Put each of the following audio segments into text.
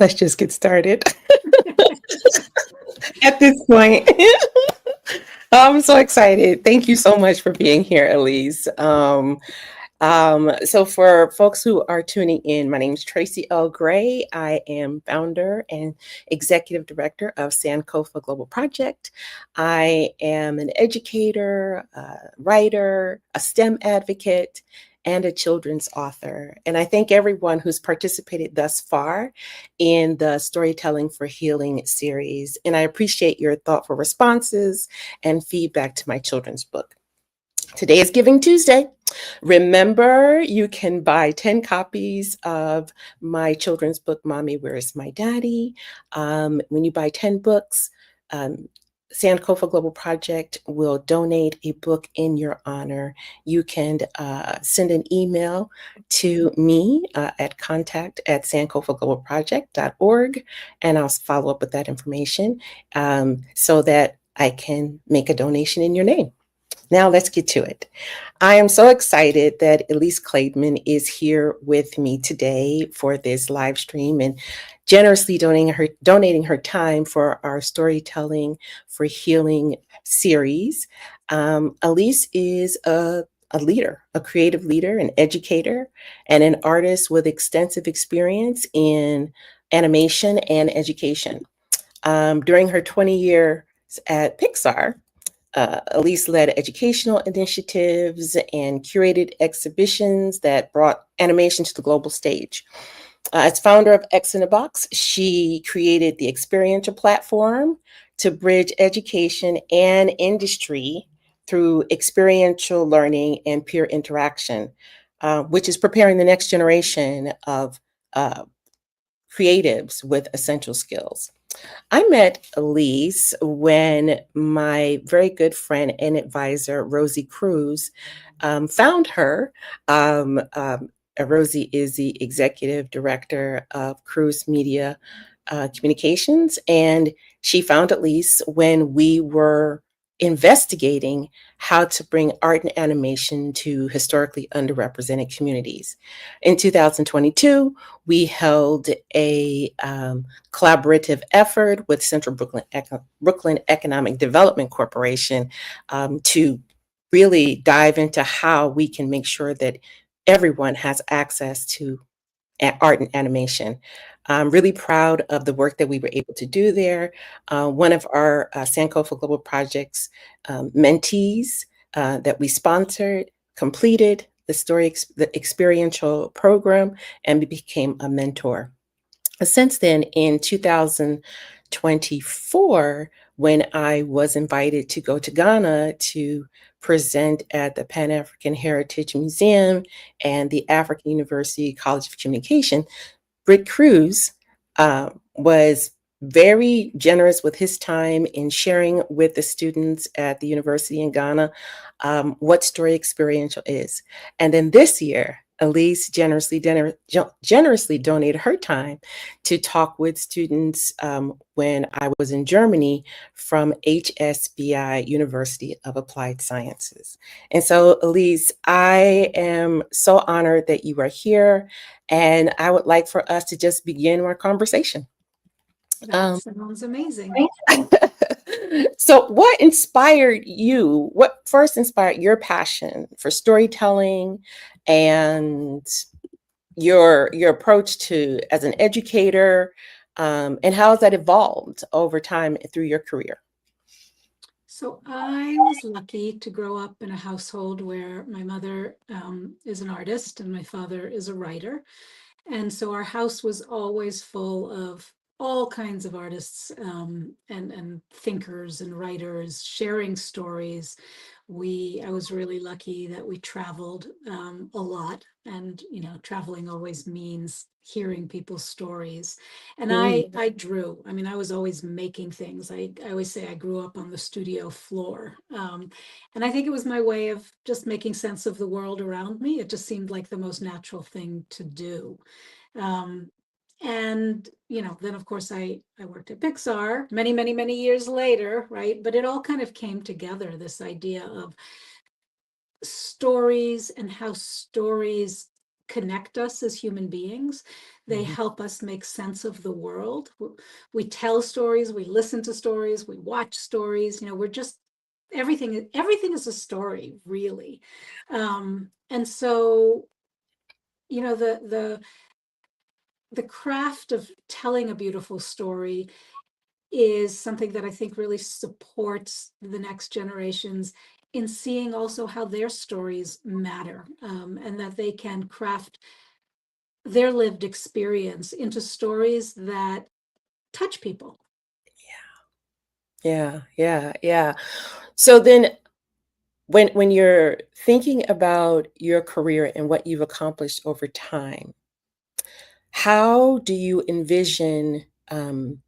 let's just get started at this point. I'm so excited. Thank you so much for being here, Elyse. So for folks who are tuning in, my name is Tracy L. Gray. I am founder and executive director of Sankofa Global Project. I am an educator, a writer, a STEM advocate, and a children's author. And I thank everyone who's participated thus far in the Storytelling for Healing series. And I appreciate your thoughtful responses and feedback to my children's book. Today is Giving Tuesday. Remember, you can buy 10 copies of my children's book, Mommy, Where is My Daddy? When you buy 10 books, Sankofa Global Project will donate a book in your honor. You can send an email to me at contact@sankofaglobalproject.org, and I'll follow up with that information so that I can make a donation in your name. Now let's get to it. I am so excited that Elyse Klaidman is here with me today for this live stream and generously donating her time for our Storytelling for Healing series. Elyse is a leader, a creative leader, an educator, and an artist with extensive experience in animation and education. During her 20 years at Pixar, Elyse led educational initiatives and curated exhibitions that brought animation to the global stage. As founder of X in a Box, she created the experiential platform to bridge education and industry through experiential learning and peer interaction, which is preparing the next generation of creatives with essential skills. I met Elyse when my very good friend and advisor, Rosie Cruz, found her. Rosie is the executive director of Cruz Media Communications, and she found Elyse when we were investigating how to bring art and animation to historically underrepresented communities. In 2022, we held a collaborative effort with Central Brooklyn Economic Development Corporation to really dive into how we can make sure that everyone has access to art and animation. I'm really proud of the work that we were able to do there. One of our Sankofa Global Project's mentees that we sponsored completed the experiential program and became a mentor. Since then, in 2024, when I was invited to go to Ghana to present at the Pan African Heritage Museum and the African University College of Communication, Britt Cruz was very generous with his time in sharing with the students at the university in Ghana what Story Experiential is. And then this year, Elyse generously donated her time to talk with students when I was in Germany from HSBI, University of Applied Sciences. And so, Elyse, I am so honored that you are here, and I would like for us to just begin our conversation. That sounds amazing. So what inspired you? What first inspired your passion for storytelling and your approach to as an educator, and how has that evolved over time through your career? So I was lucky to grow up in a household where my mother is an artist and my father is a writer. And so our house was always full of all kinds of artists and thinkers and writers sharing stories. I was really lucky that we traveled a lot, and traveling always means hearing people's stories. And I drew. I mean, I was always making things. I always say I grew up on the studio floor, and I think it was my way of just making sense of the world around me. It just seemed like the most natural thing to do. And then of course I worked at Pixar many, many, many years later, right? But it all kind of came together, this idea of stories and how stories connect us as human beings. They Mhm. help us make sense of the world. We tell stories, we listen to stories, we watch stories. We're just everything is a story, really. And so, the craft of telling a beautiful story is something that I think really supports the next generations in seeing also how their stories matter, and that they can craft their lived experience into stories that touch people. Yeah, yeah, yeah. So then when you're thinking about your career and what you've accomplished over time, how do you envision um,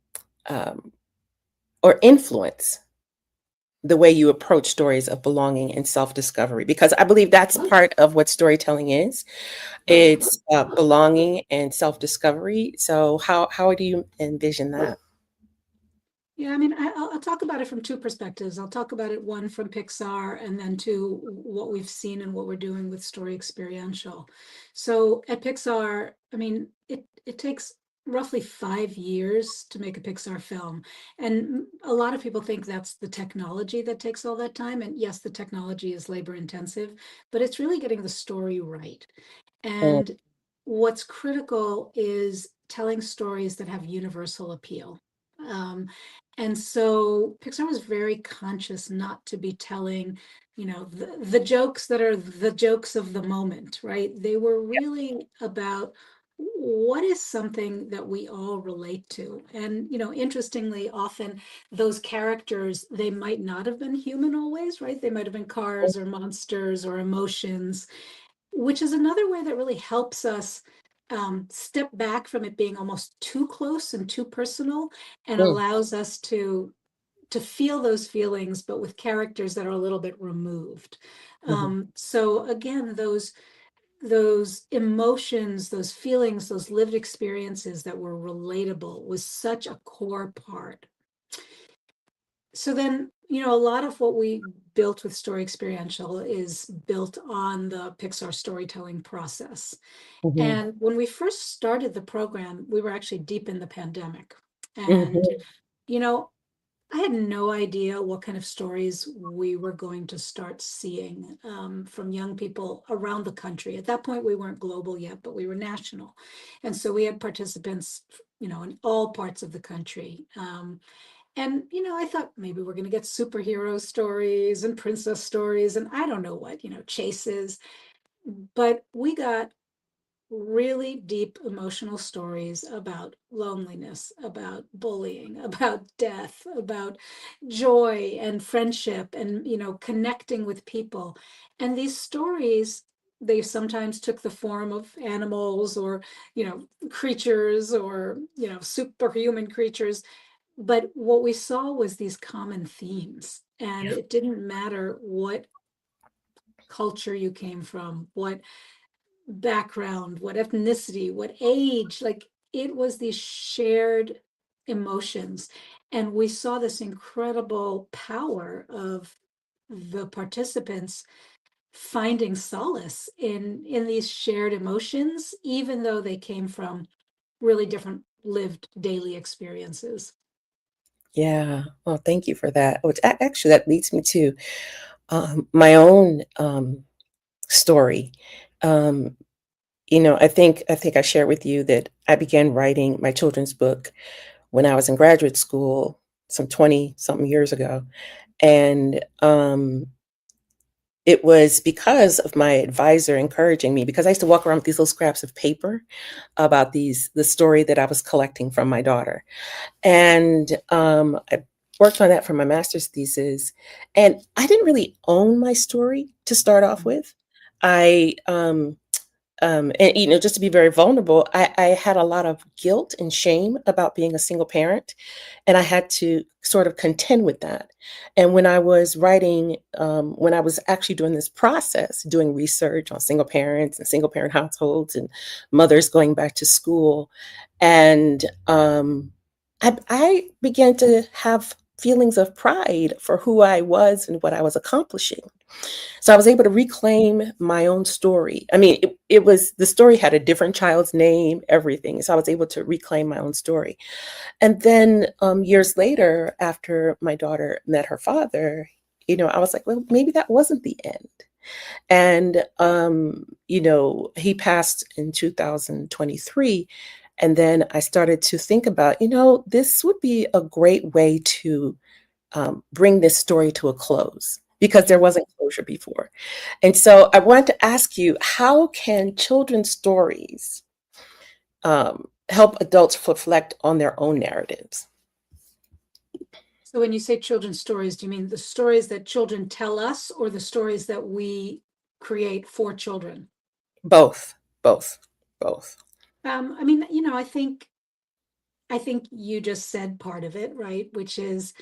or influence the way you approach stories of belonging and self-discovery? Because I believe that's part of what storytelling is. It's belonging and self-discovery. So how do you envision that? Yeah, I mean, I'll talk about it from two perspectives. I'll talk about it, one from Pixar, and then two, what we've seen and what we're doing with Story Experiential. So at Pixar, I mean, it takes roughly 5 years to make a Pixar film. And a lot of people think that's the technology that takes all that time. And yes, the technology is labor intensive, but it's really getting the story right. Mm, And what's critical is telling stories that have universal appeal. Um, and so Pixar was very conscious not to be telling, the jokes that are the jokes of the moment, right? They were really about what is something that we all relate to. And, interestingly, often those characters, they might not have been human always, right? They might have been cars or monsters or emotions, which is another way that really helps us step back from it being almost too close and too personal, and mm, allows us to feel those feelings, but with characters that are a little bit removed. mhm. So again, those emotions, those feelings, those lived experiences that were relatable was such a core part. So then, a lot of what we built with Story Experiential is built on the Pixar storytelling process. Mhm. And when we first started the program, we were actually deep in the pandemic. And, Mhm. you know, I had no idea what kind of stories we were going to start seeing from young people around the country. At that point, we weren't global yet, but we were national. And so we had participants, in all parts of the country. And, I thought maybe we're going to get superhero stories and princess stories and I don't know what, chases. But we got really deep emotional stories about loneliness, about bullying, about death, about joy and friendship and, connecting with people. And these stories, they sometimes took the form of animals or, creatures or, superhuman creatures. But what we saw was these common themes. And Yeah. it didn't matter what culture you came from, what background, what ethnicity, what age, like it was these shared emotions. And we saw this incredible power of the participants finding solace in these shared emotions, even though they came from really different lived daily experiences. Yeah. Well, thank you for that. Which actually that leads me to my own story. Um, I think I shared with you that I began writing my children's book when I was in graduate school, some 20 something years ago, and it was because of my advisor encouraging me, because I used to walk around with these little scraps of paper about the story that I was collecting from my daughter. And I worked on that for my master's thesis. And I didn't really own my story to start off with. I, and just to be very vulnerable, I had a lot of guilt and shame about being a single parent, and I had to sort of contend with that. And when I was writing, when I was actually doing this process, doing research on single parents and single parent households and mothers going back to school, and I began to have feelings of pride for who I was and what I was accomplishing. So I was able to reclaim my own story. I mean, it was the story had a different child's name, everything. So I was able to reclaim my own story. And then years later, after my daughter met her father, I was like, well, maybe that wasn't the end. And, he passed in 2023. And then I started to think about, this would be a great way to bring this story to a close because there wasn't closure before. And so I wanted to ask you, how can children's stories help adults reflect on their own narratives? So when you say children's stories, do you mean the stories that children tell us or the stories that we create for children? Both, both, both. I mean, I think you just said part of it, right? Which is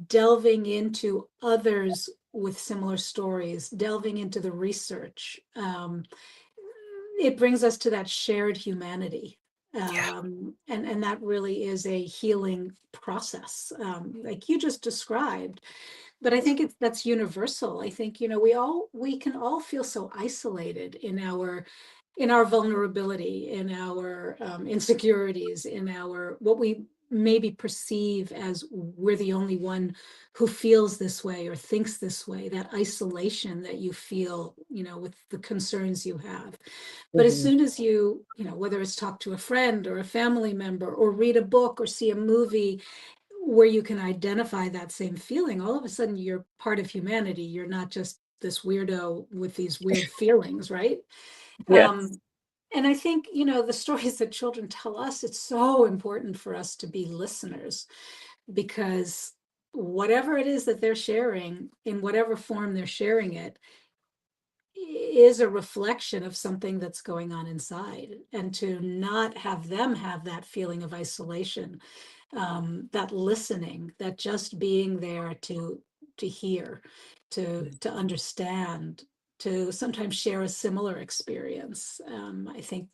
delving into others with similar stories, delving into the research. It brings us to that shared humanity. Yeah. And that really is a healing process, like you just described. But I think that's universal. I think, we can all feel so isolated in our vulnerability, in our insecurities, in our what we maybe perceive as we're the only one who feels this way or thinks this way, that isolation that you feel, with the concerns you have. But as Mhm. soon as whether it's talk to a friend or a family member or read a book or see a movie where you can identify that same feeling, all of a sudden you're part of humanity. You're not just this weirdo with these weird feelings, right? Yes. Um, and I think, the stories that children tell us, it's so important for us to be listeners because whatever it is that they're sharing, in whatever form they're sharing it, is a reflection of something that's going on inside. And to not have them have that feeling of isolation, that listening, that just being there to hear, to understand, to sometimes share a similar experience, I think,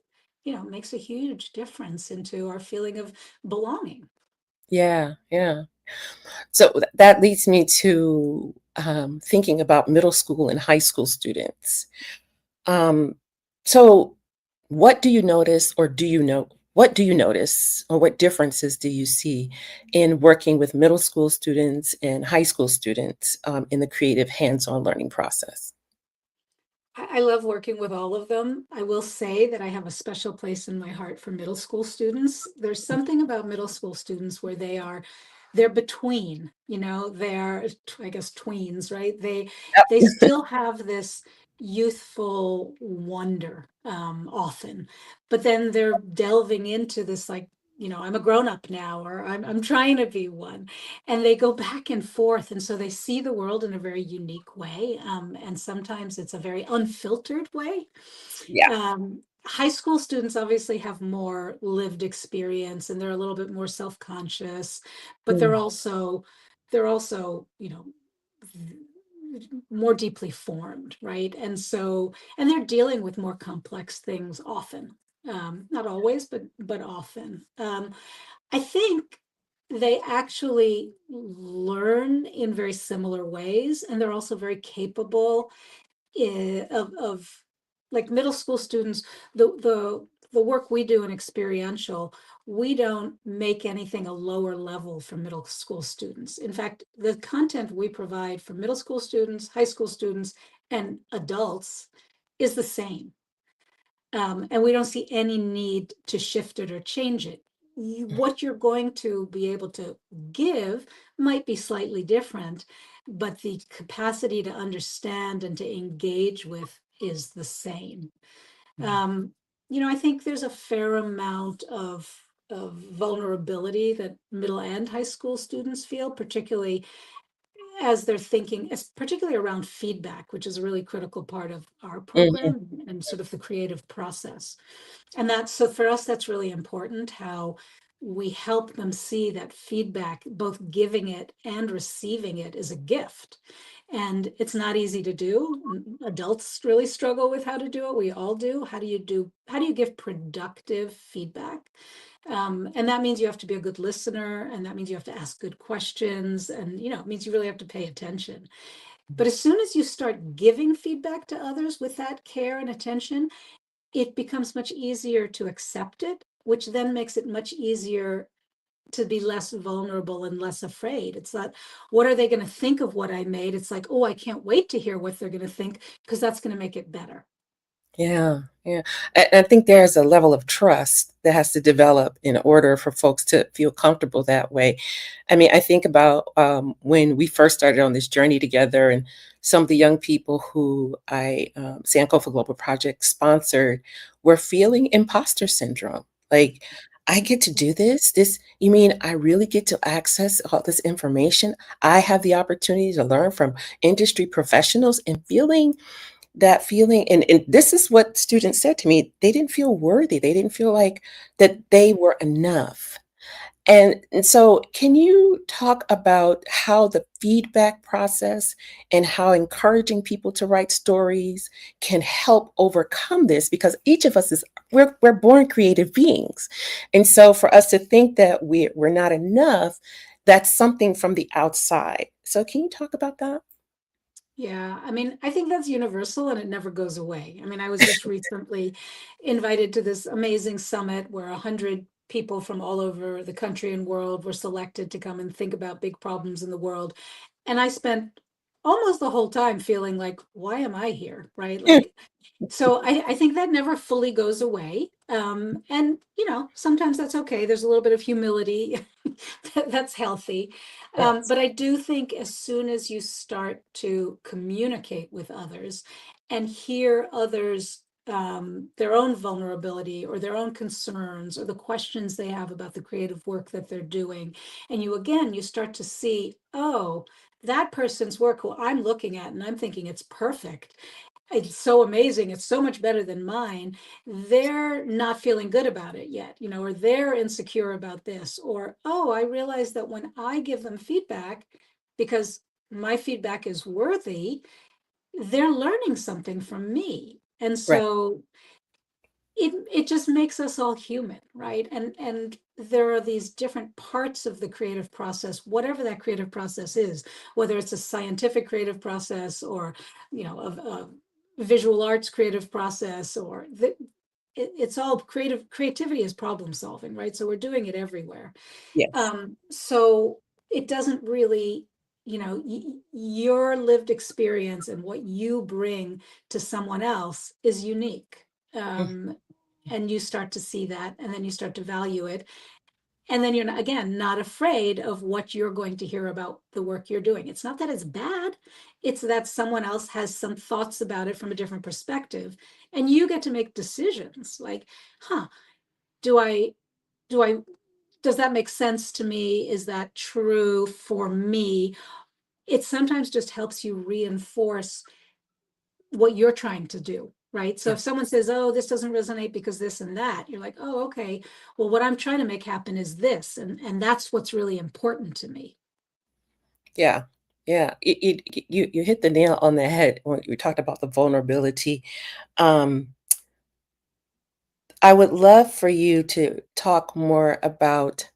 makes a huge difference into our feeling of belonging. Yeah, yeah. So that leads me to thinking about middle school and high school students. Um, so, what do you notice, or do you know? What do you notice, or what differences do you see in working with middle school students and high school students in the creative hands-on learning process? I love working with all of them. I will say that I have a special place in my heart for middle school students. There's something about middle school students where they're between, they're, I guess, tweens, right? They Yep. still have this youthful wonder, often, but then they're delving into this, like, I'm a grown up now, or I'm trying to be one, and they go back and forth, and so they see the world in a very unique way, and sometimes it's a very unfiltered way. Yeah. High school students obviously have more lived experience and they're a little bit more self-conscious, but they're Mm, also they're also more deeply formed, right? And they're dealing with more complex things often, not always, but often. I think they actually learn in very similar ways, and they're also very capable of, like, middle school students. The work we do in experiential, we don't make anything a lower level for middle school students. In fact, the content we provide for middle school students, high school students, and adults is the same, and we don't see any need to shift it or change it. What you're going to be able to give might be slightly different, but the capacity to understand and to engage with is the same. mm, Um, I think there's a fair amount of vulnerability that middle and high school students feel, particularly as they're thinking, particularly around feedback, which is a really critical part of our mhm, program and sort of the creative process. And that's, so for us, that's really important, how we help them see that feedback, both giving it and receiving it, is a gift. And it's not easy to do. Adults really struggle with how to do it. We all do. How do you give productive feedback? And that means you have to be a good listener, and that means you have to ask good questions, and it means you really have to pay attention. But as soon as you start giving feedback to others with that care and attention, it becomes much easier to accept it, which then makes it much easier to be less vulnerable and less afraid. It's not, what are they going to think of what I made? It's like, oh, I can't wait to hear what they're going to think, because that's going to make it better. Yeah, yeah. I think there's a level of trust that has to develop in order for folks to feel comfortable that way. I mean, I think about when we first started on this journey together, and some of the young people who I, Sankofa Global Project sponsored, were feeling imposter syndrome. Like, I get to do this. You mean I really get to access all this information? I have the opportunity to learn from industry professionals, and feeling that feeling, and this is what students said to me, they didn't feel worthy, they didn't feel like that they were enough. And so can you talk about how the feedback process and how encouraging people to write stories can help overcome this? Because each of us is, we're born creative beings, and so for us to think that we're not enough, that's something from the outside. So can you talk about that? Yeah, I mean, I think that's universal and it never goes away. I mean, I was just recently invited to this amazing summit where 100 people from all over the country and world were selected to come and think about big problems in the world. And I spent almost the whole time feeling like, why am I here? Right? Like, so I think that never fully goes away. And sometimes that's okay. There's a little bit of humility that's healthy. Yes. But I do think as soon as you start to communicate with others and hear others, their own vulnerability or their own concerns or the questions they have about the creative work that they're doing, and you start to see, oh, that person's work who I'm looking at and I'm thinking it's perfect, it's so amazing, it's so much better than mine, they're not feeling good about it yet, or they're insecure about this, or, oh, I realize that when I give them feedback, because my feedback is worthy, they're learning something from me. And Right. so it just makes us all human, right? And there are these different parts of the creative process, whatever that creative process is, whether it's a scientific creative process or a visual arts creative process, or it's all creativity is problem solving, right? So we're doing it everywhere. Yes. So it doesn't really, your lived experience and what you bring to someone else is unique. um, and you start to see that, and then you start to value it, and then you're not, again, not afraid of what you're going to hear about the work you're doing. It's not that it's bad, it's that someone else has some thoughts about it from a different perspective, and you get to make decisions like, huh, do I do I does that make sense to me? Is that true for me? It sometimes just helps you reinforce what you're trying to do, right? So Yeah. if someone says, oh, this doesn't resonate because this and that, you're like, oh, okay, well, what I'm trying to make happen is this, and that's what's really important to me. Yeah. Yeah. You hit the nail on the head when you talked about the vulnerability. Um, I would love for you to talk more about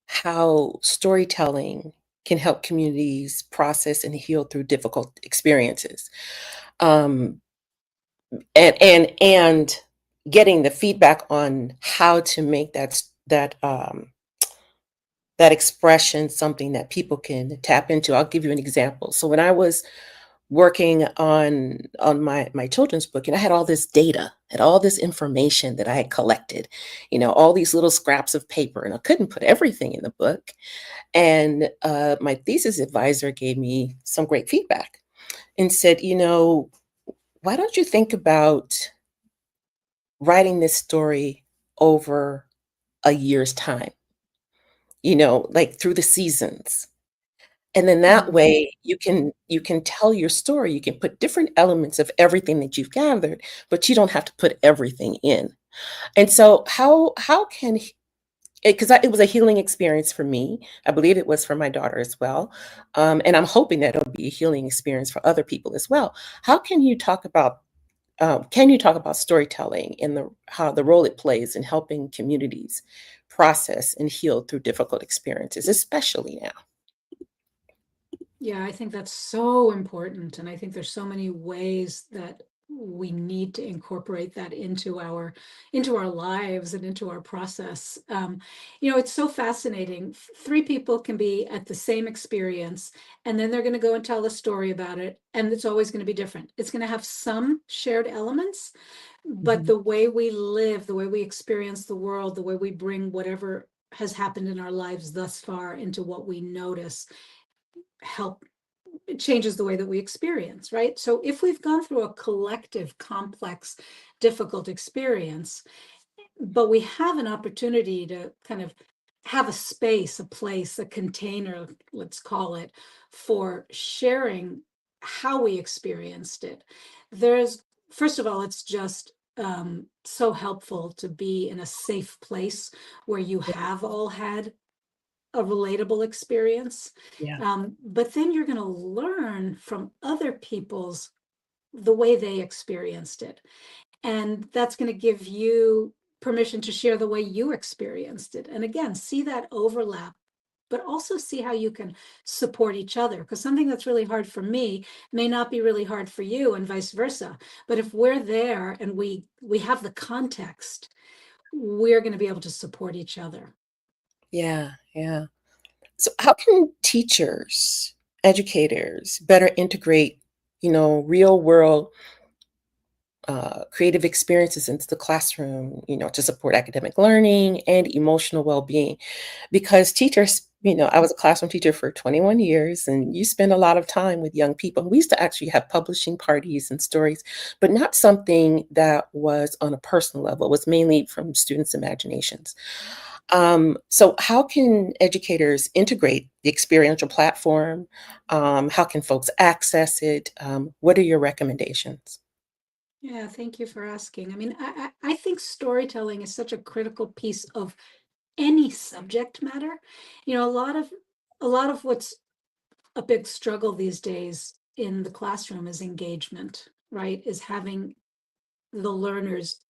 how storytelling can help communities process and heal through difficult experiences. Um, and getting the feedback on how to make that expression something that people can tap into. I'll give you an example. So when I was working on my children's book, and I had all this data, had all this information that I had collected, all these little scraps of paper, and I couldn't put everything in the book. And my thesis advisor gave me some great feedback and said, why don't you think about writing this story over a year's time, like through the seasons. And then that Mhm. way you can tell your story. You can put different elements of everything that you've gathered, but you don't have to put everything in. And so how can, because it was a healing experience for me. I believe it was for my daughter as well. And I'm hoping that it'll be a healing experience for other people as well. How can you talk about can you talk about storytelling and how the role it plays in helping communities process and heal through difficult experiences, especially now? Yeah, I think that's so important. And I think there's so many ways that we need to incorporate that into our lives and into our process. It's so fascinating. Three people can be at the same experience, and then they're going to go and tell a story about it, and it's always going to be different. It's going to have some shared elements, but Mhm. the way we live, the way we experience the world, the way we bring whatever has happened in our lives thus far into what we notice help it changes the way that we experience, right? So if we've gone through a collective, complex, difficult experience, but we have an opportunity to kind of have a space, a place, a container, let's call it, for sharing how we experienced it. There's, first of all, it's just so helpful to be in a safe place where you Yeah, have all had a relatable experience. yeah, But then you're going to learn from other people's the way they experienced it. And that's going to give you permission to share the way you experienced it. And again, see that overlap, but also see how you can support each other. Because something that's really hard for me may not be really hard for you, and vice versa. But if we're there and we have the context, we're going to be able to support each other. yeah, yeah. So how can teachers, educators better integrate, real world creative experiences into the classroom, to support academic learning and emotional well-being? Because teachers, I was a classroom teacher for 21 years, and you spend a lot of time with young people. We used to actually have publishing parties and stories, but not something that was on a personal level. It was mainly from students' imaginations. So how can educators integrate the experiential platform? How can folks access it? What are your recommendations? Yeah, thank you for asking. I mean, I think storytelling is such a critical piece of any subject matter. A lot of what's a big struggle these days in the classroom is engagement, right? Is having the learners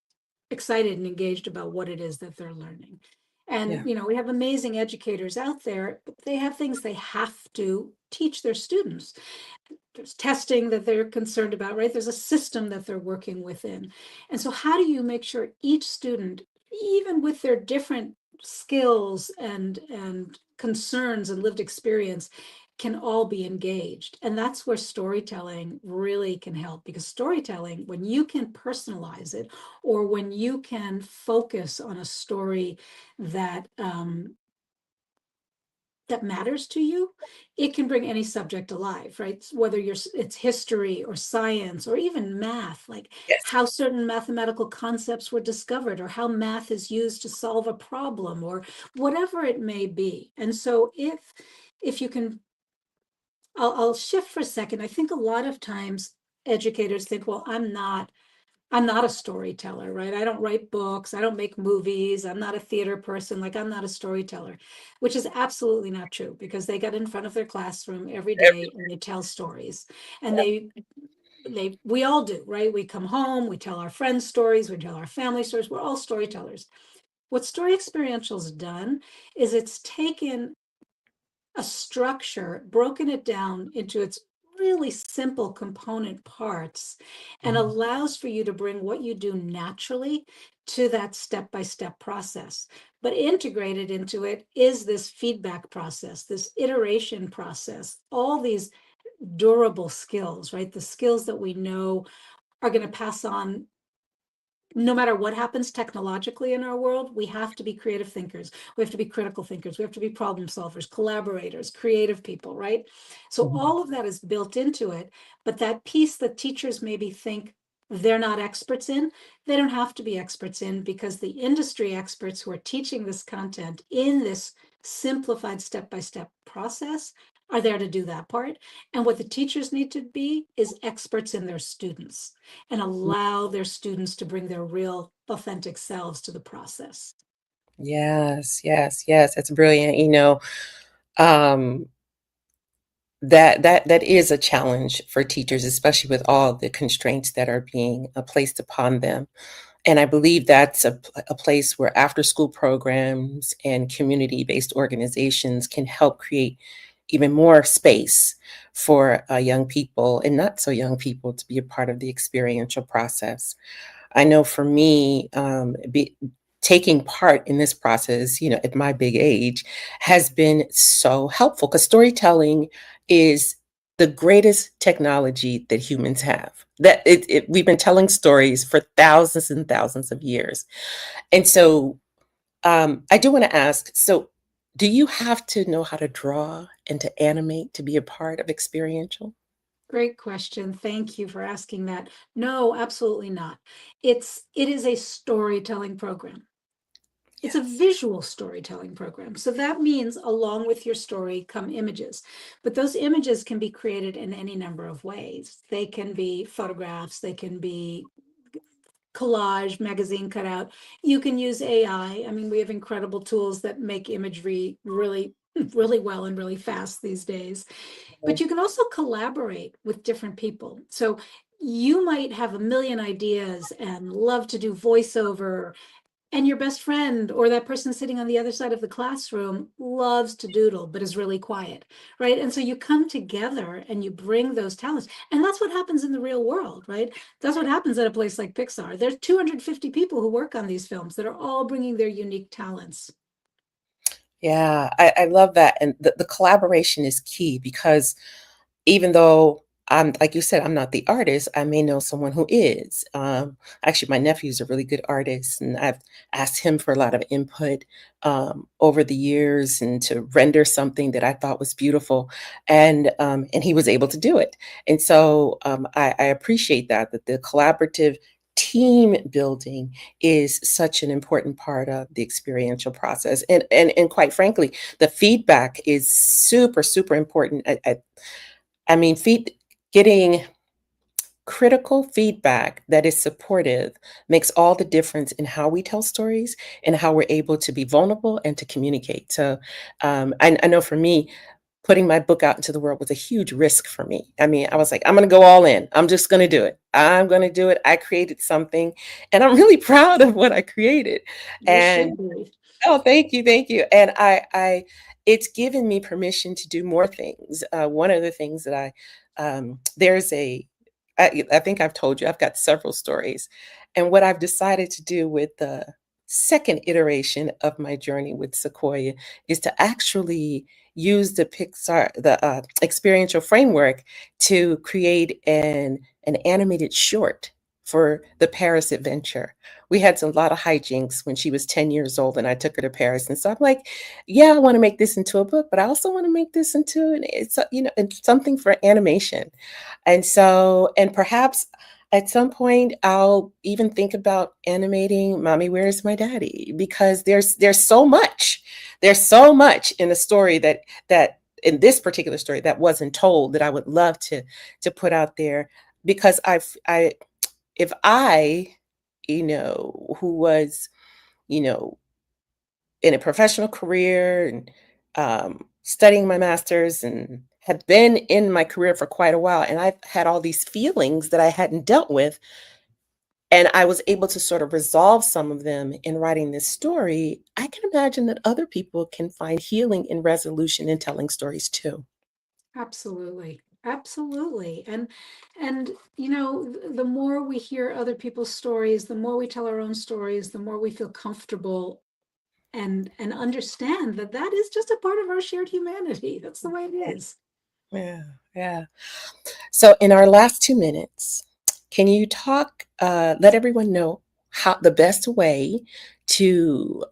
excited and engaged about what it is that they're learning. And Yeah. we have amazing educators out there, but they have things they have to teach their students. There's testing that they're concerned about, right? There's a system that they're working within. And so how do you make sure each student, even with their different skills and concerns and lived experience, can all be engaged? And that's where storytelling really can help, because storytelling, when you can personalize it, or when you can focus on a story that that matters to you, it can bring any subject alive, right? Whether it's history or science or even math, like Yes. how certain mathematical concepts were discovered, or how math is used to solve a problem, or whatever it may be. And so if you can, I'll shift for a second. I think a lot of times educators think, well, I'm not a storyteller, right? I don't write books. I don't make movies. I'm not a theater person. Like, I'm not a storyteller, which is absolutely not true, because they get in front of their classroom every day and they tell stories. And Yep. we all do, right? We come home, we tell our friends stories, we tell our family stories. We're all storytellers. What Story Experiential's done is it's taken a structure, broken it down into its really simple component parts, and Mhm. allows for you to bring what you do naturally to that step-by-step process. But integrated into it is this feedback process, this iteration process, all these durable skills, right? The skills that we know are going to pass on no matter what happens technologically in our world. We have to be creative thinkers. We have to be critical thinkers. We have to be problem solvers, collaborators, creative people, right? So Mhm. all of that is built into it. But that piece that teachers maybe think they're not experts in, they don't have to be experts in, because the industry experts who are teaching this content in this simplified step-by-step process are there to do that part. And what the teachers need to be is experts in their students, and allow their students to bring their real authentic selves to the process. Yes, yes, yes. That's brilliant. Um, that is a challenge for teachers, especially with all the constraints that are being placed upon them. And I believe that's a place where after school programs and community based organizations can help create even more space for young people and not so young people to be a part of the experiential process. I know for me, taking part in this process, at my big age, has been so helpful because storytelling is the greatest technology that humans have. We've been telling stories for thousands and thousands of years, and so I do want to ask. So, do you have to know how to draw and to animate to be a part of experiential? Great question. Thank you for asking that. No, absolutely not. It is a storytelling program. It's a Yes. visual storytelling program. So that means along with your story come images. But those images can be created in any number of ways. They can be photographs, they can be collage, magazine cutout. You can use AI. I mean, we have incredible tools that make imagery really, really well and really fast these days. But you can also collaborate with different people. So you might have a million ideas and love to do voiceover, and your best friend or that person sitting on the other side of the classroom loves to doodle but is really quiet, right? And so you come together and you bring those talents, and that's what happens in the real world, right? That's what happens at a place like Pixar. There's 250 people who work on these films that are all bringing their unique talents. Yeah, I love that. And the collaboration is key because even though I'm, like you said, I'm not the artist, I may know someone who is. Actually, my nephew's a really good artist, and I've asked him for a lot of input over the years and to render something that I thought was beautiful, and he was able to do it. And so I appreciate that the collaborative team building is such an important part of the experiential process, and quite frankly, the feedback is super super important. I mean, getting critical feedback that is supportive makes all the difference in how we tell stories and how we're able to be vulnerable and to communicate. So I know for me, putting my book out into the world was a huge risk for me. I mean, I was like, I'm going to go all in. I'm just going to do it. I'm going to do it. I created something, and I'm really proud of what I created. You should And be. oh, thank you. And it's given me permission to do more things. One of the things that I think I've told you, I've got several stories. And what I've decided to do with the second iteration of my journey with Sequoia is to actually use the experiential framework to create an animated short for the Paris adventure. We had a lot of hijinks when she was 10 years old and I took her to Paris. And so I'm like, yeah, I want to make this into a book, but I also want to make this into it's something for animation. And so, and perhaps at some point I'll even think about animating Mommy, Where's My Daddy? Because there's so much. There's so much in the story that in this particular story that wasn't told that I would love to put out there because I if I, who was, you know, in a professional career and studying my master's and had been in my career for quite a while, and I've had all these feelings that I hadn't dealt with, and I was able to sort of resolve some of them in writing this story. I can imagine that other people can find healing and resolution in telling stories too. Absolutely. Absolutely. And the more we hear other people's stories, the more we tell our own stories, the more we feel comfortable and understand that that is just a part of our shared humanity. That's the way it is. Yeah, yeah. So, in our last 2 minutes, can you let everyone know how the best way to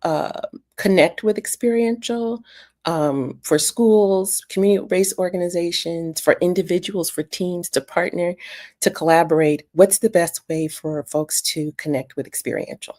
connect with experiential for schools, community based organizations, for individuals, for teams to partner, to collaborate? What's the best way for folks to connect with experiential?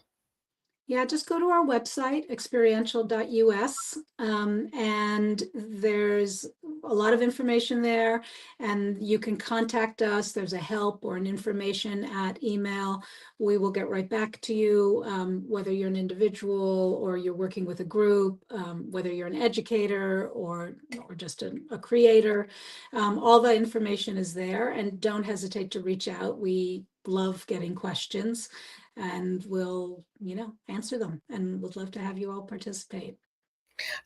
Yeah, just go to our website, experiential.us, and there's a lot of information there, and you can contact us. There's a help or an information at email. We will get right back to you, whether you're an individual or you're working with a group, whether you're an educator or just a creator. All the information is there, and don't hesitate to reach out. We love getting questions, and we'll, answer them, and would love to have you all participate.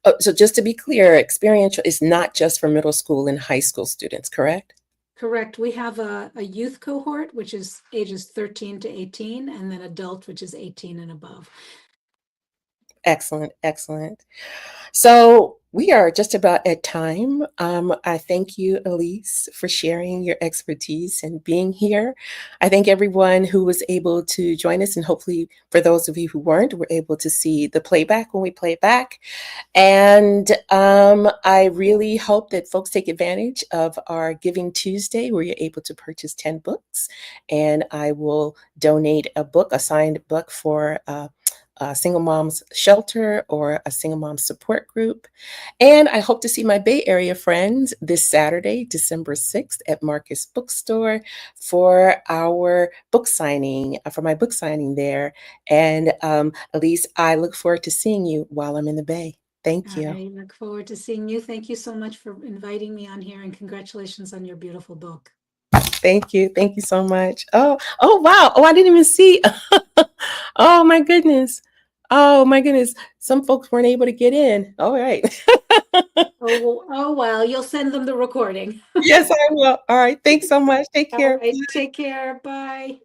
Oh, so just to be clear, experiential is not just for middle school and high school students, correct? Correct. We have a youth cohort, which is ages 13 to 18, and then adult, which is 18 and above. Excellent, excellent. So we are just about at time. I thank you, Elyse, for sharing your expertise and being here. I thank everyone who was able to join us, and hopefully, for those of you who weren't, were able to see the playback when we play it back. And I really hope that folks take advantage of our Giving Tuesday, where you're able to purchase 10 books, and I will donate a book, a signed book for a single moms shelter or a single mom support group. And I hope to see my Bay Area friends this Saturday, December 6th at Marcus Bookstore for our book signing, for my book signing there. And Elyse, I look forward to seeing you while I'm in the Bay. Thank you. I look forward to seeing you. Thank you so much for inviting me on here, and congratulations on your beautiful book. Thank you. Thank you so much. Oh, wow. Oh, I didn't even see. Oh, my goodness. Oh, my goodness. Some folks weren't able to get in. All right. Oh, well, you'll send them the recording. Yes, I will. All right. Thanks so much. Take All care. right, take care. Bye.